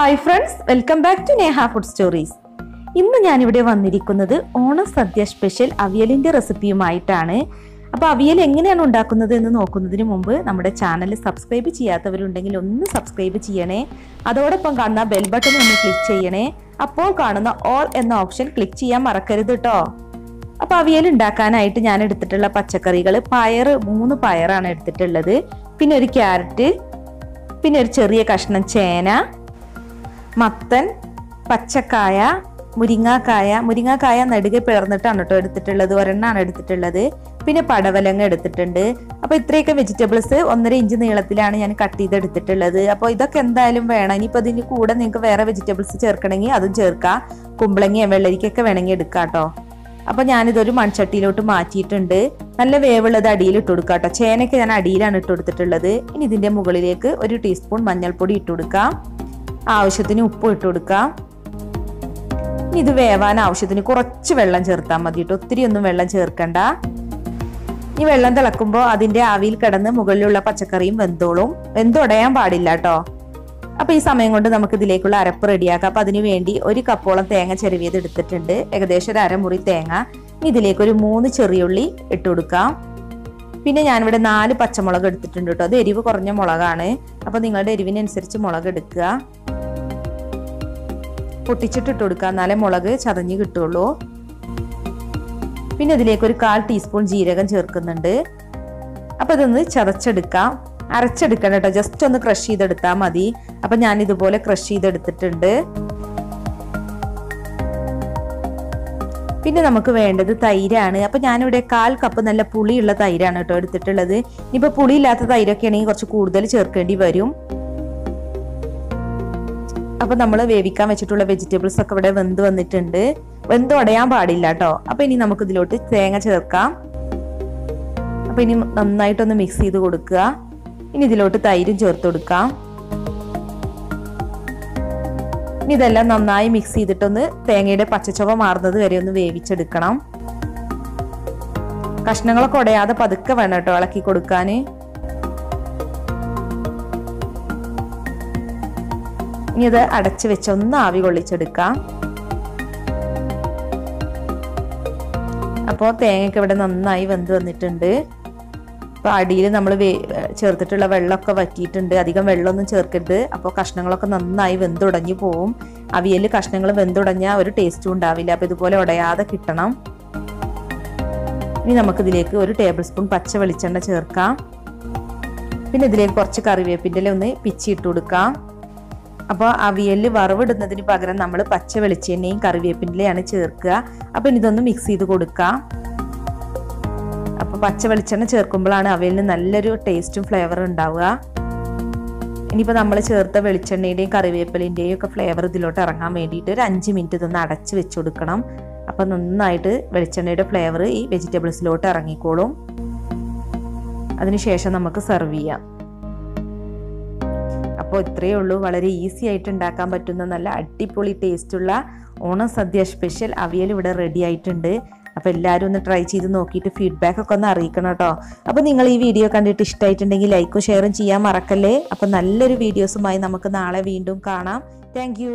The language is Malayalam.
Hi friends, welcome back to Neha food stories. ഇന്ന് ഞാനിവിടെ വന്നിരിക്കുന്നത് ഓണം സദ്യ സ്പെഷ്യൽ അവിയലിൻ്റെ റെസിപ്പിയുമായിട്ടാണ്. അപ്പോൾ അവിയൽ എങ്ങനെയാണ് ഉണ്ടാക്കുന്നത് എന്ന് നോക്കുന്നതിന് മുമ്പ് നമ്മുടെ ചാനൽ സബ്സ്ക്രൈബ് ചെയ്യാത്തവരുണ്ടെങ്കിൽ ഒന്ന് സബ്സ്ക്രൈബ് ചെയ്യണേ. അതോടൊപ്പം കാണുന്ന ബെൽ ബട്ടൺ ഒന്ന് ക്ലിക്ക് ചെയ്യണേ. അപ്പോൾ കാണുന്ന ഓൾ എന്ന ഓപ്ഷൻ ക്ലിക്ക് ചെയ്യാൻ മറക്കരുത് കേട്ടോ. അപ്പോൾ അവിയൽ ഉണ്ടാക്കാനായിട്ട് ഞാൻ എടുത്തിട്ടുള്ള പച്ചക്കറികൾ 3 പയറാണ് എടുത്തിട്ടുള്ളത്. പിന്നെ ഒരു ക്യാരറ്റ്, പിന്നെ ഒരു ചെറിയ കഷ്ണം ചേന, മത്തൻ, പച്ചക്കായ, മുരിങ്ങാക്കായ നെടുകെ പിളർന്നിട്ടാണ് കേട്ടോ എടുത്തിട്ടുള്ളത്. ഒരെണ്ണാണ് എടുത്തിട്ടുള്ളത്. പിന്നെ പടവലങ്ങ എടുത്തിട്ടുണ്ട്. അപ്പോൾ ഇത്രയൊക്കെ വെജിറ്റബിൾസ് 1.5 ഇഞ്ച് നീളത്തിലാണ് ഞാൻ കട്ട് ചെയ്തെടുത്തിട്ടുള്ളത്. അപ്പോൾ ഇതൊക്കെ എന്തായാലും വേണം. ഇനിയിപ്പോൾ ഇതിന് കൂടെ നിങ്ങൾക്ക് വേറെ വെജിറ്റബിൾസ് ചേർക്കണമെങ്കിൽ അതും ചേർക്കാം. കുമ്പളങ്ങയോ വെള്ളരിക്കൊക്കെ വേണമെങ്കിൽ എടുക്കാം കേട്ടോ. അപ്പോൾ ഞാനിതൊരു മൺചട്ടിയിലോട്ട് മാറ്റിയിട്ടുണ്ട്. നല്ല വേവുള്ളത് അടിയിൽ ഇട്ട് കൊടുക്കാം കേട്ടോ. ചേനയ്ക്ക് ഞാൻ അടിയിലാണ് ഇട്ട് കൊടുത്തിട്ടുള്ളത്. ഇനി ഇതിൻ്റെ മുകളിലേക്ക് 1 ടീസ്പൂൺ മഞ്ഞൾപ്പൊടി ഇട്ട് കൊടുക്കാം. ആവശ്യത്തിന് ഉപ്പ് ഇട്ട് കൊടുക്കാം. ഇനി ഇത് വേവാൻ ആവശ്യത്തിന് കുറച്ച് വെള്ളം ചേർത്താൽ മതി കേട്ടോ. ഒത്തിരി ഒന്നും വെള്ളം ചേർക്കണ്ട. ഈ വെള്ളം തിളക്കുമ്പോൾ അതിൻ്റെ ആവിയിൽ കിടന്ന് മുകളിലുള്ള പച്ചക്കറിയും വെന്തുടയാൻ പാടില്ല കേട്ടോ. അപ്പോൾ ഈ സമയം കൊണ്ട് നമുക്ക് ഇതിലേക്കുള്ള അരപ്പ് റെഡിയാക്കാം. അപ്പോൾ അതിന് വേണ്ടി 1 കപ്പോളം തേങ്ങ ചിരവിയത് എടുത്തിട്ടുണ്ട്. ഏകദേശം ഒരു അരമുറി തേങ്ങ. ഇനി ഇതിലേക്ക് ഒരു 3 ചെറിയുള്ളി ഇട്ട് കൊടുക്കാം. പിന്നെ ഞാനിവിടെ 4 പച്ചമുളക് എടുത്തിട്ടുണ്ട് കേട്ടോ. അത് എരിവ് കുറഞ്ഞ മുളകാണ്. അപ്പോൾ നിങ്ങളുടെ എരിവിനനുസരിച്ച് മുളക് എടുക്കുക. പൊട്ടിച്ചിട്ടിട്ട് കൊടുക്കുക, എന്നാലേ മുളക് ചതഞ്ഞ് കിട്ടുള്ളൂ. പിന്നെ ഇതിലേക്ക് ഒരു 1/4 ടീസ്പൂൺ ജീരകം ചേർക്കുന്നുണ്ട്. അപ്പോൾ ഇതൊന്ന് ചതച്ചെടുക്കാം. അരച്ചെടുക്കണം കേട്ടോ. ജസ്റ്റ് ഒന്ന് ക്രഷ് ചെയ്തെടുത്താൽ മതി. അപ്പം ഞാൻ ഇതുപോലെ ക്രഷ് ചെയ്തെടുത്തിട്ടുണ്ട്. പിന്നെ നമുക്ക് വേണ്ടത് തൈരാണ്. അപ്പം ഞാനിവിടെ 1/4 കപ്പ് നല്ല പുളിയുള്ള തൈരാണ് കേട്ടോ എടുത്തിട്ടുള്ളത്. ഇനിയിപ്പോൾ പുളിയില്ലാത്ത തൈരൊക്കെ ആണെങ്കിൽ കുറച്ച് കൂടുതൽ ചേർക്കേണ്ടി വരും. അപ്പം നമ്മൾ വേവിക്കാൻ വെച്ചിട്ടുള്ള വെജിറ്റബിൾസ് ഒക്കെ ഇവിടെ വെന്ത് വന്നിട്ടുണ്ട്. വെന്തുടയാൻ പാടില്ല കേട്ടോ. അപ്പം ഇനി നമുക്ക് ഇതിലോട്ട് തേങ്ങ ചേർക്കാം. അപ്പം ഇനി നന്നായിട്ടൊന്ന് മിക്സ് ചെയ്ത് കൊടുക്കുക. ഇനി ഇതിലോട്ട് തൈരും ചേർത്ത് കൊടുക്കാം. ഇനി ഇതെല്ലാം നന്നായി മിക്സ് ചെയ്തിട്ടൊന്ന് തേങ്ങയുടെ പച്ചച്ചുവ മാറുന്നത് വരെ ഒന്ന് വേവിച്ചെടുക്കണം. കഷ്ണങ്ങളൊക്കെ ഉടയാതെ പതുക്കെ വേണം കേട്ടോ ഇളക്കി കൊടുക്കാൻ. ഇനി ഇത് അടച്ചു വെച്ച് ഒന്ന് ആവി കൊള്ളിച്ചെടുക്കാം. അപ്പോൾ തേങ്ങയൊക്കെ ഇവിടെ നന്നായി വെന്ത് വന്നിട്ടുണ്ട്. അപ്പോൾ അടിയിൽ നമ്മൾ ചേർത്തിട്ടുള്ള വെള്ളമൊക്കെ വറ്റിയിട്ടുണ്ട്. അധികം വെള്ളമൊന്നും ചേർക്കരുത്. അപ്പോൾ കഷ്ണങ്ങളൊക്കെ നന്നായി വെന്തുടഞ്ഞു പോവും. അവിയൽ കഷ്ണങ്ങൾ വെന്തുടഞ്ഞാൽ ഒരു ടേസ്റ്റും ഉണ്ടാവില്ല. അപ്പോൾ ഇതുപോലെ ഉടയാതെ കിട്ടണം. ഇനി നമുക്കിതിലേക്ക് 1 ടേബിൾ സ്പൂൺ പച്ച വെളിച്ചെണ്ണ ചേർക്കാം. പിന്നെ ഇതിലേക്ക് കുറച്ച് കറിവേപ്പിൻ്റെ ഇല ഒന്ന് പിച്ചിട്ട് കൊടുക്കാം. അപ്പോൾ അവിയൽ വറവിടുന്നതിന് പകരം നമ്മൾ പച്ച വെളിച്ചെണ്ണയും കറിവേപ്പിൻ്റെ ഇലയാണ് ചേർക്കുക. അപ്പോൾ ഇതൊന്ന് മിക്സ് ചെയ്ത് കൊടുക്കാം. അപ്പോൾ പച്ച വെളിച്ചെണ്ണ ചേർക്കുമ്പോഴാണ് അവിയലിന് നല്ലൊരു ടേസ്റ്റും ഫ്ലേവറും ഉണ്ടാവുക. ഇനിയിപ്പോൾ നമ്മൾ ചേർത്ത വെളിച്ചെണ്ണയുടെയും കറിവേപ്പിലിൻ്റെയും ഒക്കെ ഫ്ലേവർ ഇതിലോട്ട് ഇറങ്ങാൻ വേണ്ടിയിട്ട് ഒരു 5 മിനിറ്റ് ഇതൊന്ന് അടച്ച് വെച്ച് കൊടുക്കണം. അപ്പോൾ നന്നായിട്ട് വെളിച്ചെണ്ണയുടെ ഫ്ലേവർ ഈ വെജിറ്റബിൾസിലോട്ട് ഇറങ്ങിക്കോളും. അതിനുശേഷം നമുക്ക് സെർവ് ചെയ്യാം. അപ്പോൾ ഇത്രയേ ഉള്ളൂ. വളരെ ഈസി ആയിട്ട് ഉണ്ടാക്കാൻ പറ്റുന്ന നല്ല അടിപൊളി ടേസ്റ്റുള്ള ഓണം സദ്യ സ്പെഷ്യൽ അവിയൽ ഇവിടെ റെഡി ആയിട്ടുണ്ട്. അപ്പോൾ എല്ലാവരും ഒന്ന് ട്രൈ ചെയ്ത് നോക്കിയിട്ട് ഫീഡ്ബാക്ക് ഒക്കെ ഒന്ന് അറിയിക്കണം കേട്ടോ. അപ്പോൾ നിങ്ങൾ ഈ വീഡിയോ കണ്ടിട്ട് ഇഷ്ടമായിട്ടുണ്ടെങ്കിൽ ലൈക്കും ഷെയറും ചെയ്യാൻ മറക്കല്ലേ. അപ്പോൾ നല്ലൊരു വീഡിയോസുമായി നമുക്ക് നാളെ വീണ്ടും കാണാം. താങ്ക്